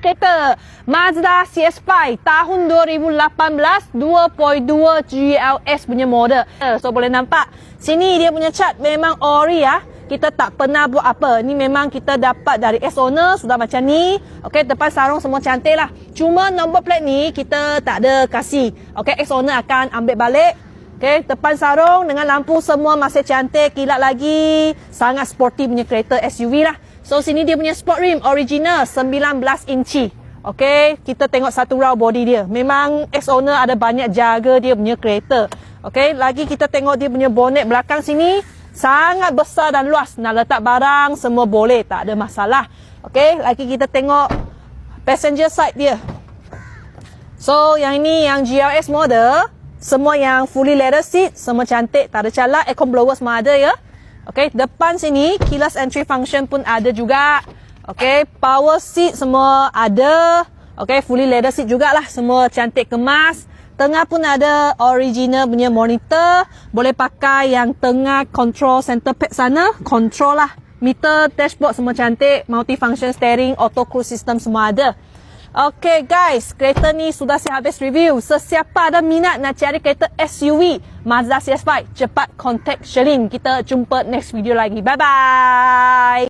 kereta Mazda CX-5 tahun 2018 2.2 GLS punya model. So boleh nampak sini dia punya cat memang ori ya. Kita tak pernah buat apa. Ni memang kita dapat dari ex-owner sudah macam ni. Okey, depan sarung semua cantik lah. Cuma nombor plate ni kita tak ada kasih. Okey, ex-owner akan ambil balik. Okey, depan sarung dengan lampu semua masih cantik, kilat lagi. Sangat sporty punya kereta SUV lah. So sini dia punya sport rim original 19 inci. Okey, kita tengok satu raw body dia. Memang ex-owner ada banyak jaga dia punya kereta. Okey, lagi kita tengok dia punya bonnet belakang sini. Sangat besar dan luas. Nak letak barang semua boleh, tak ada masalah. Okey, lagi kita tengok passenger side dia. So yang ini yang GLS model. Semua yang fully leather seat, semua cantik, tak ada calak, aircon blower semua ada ya. Okey, depan sini keyless entry function pun ada juga. Okey, power seat semua ada. Okey, fully leather seat jugalah, semua cantik kemas. Tengah pun ada original punya monitor. Boleh pakai yang tengah control center pad sana, control lah. Meter, dashboard semua cantik, multi-function steering, auto cruise system semua ada. Okay guys, kereta ni sudah saya habis review. Sesiapa ada minat nak cari kereta SUV Mazda CX-5, cepat contact Sherlyn. Kita jumpa next video lagi. Bye bye.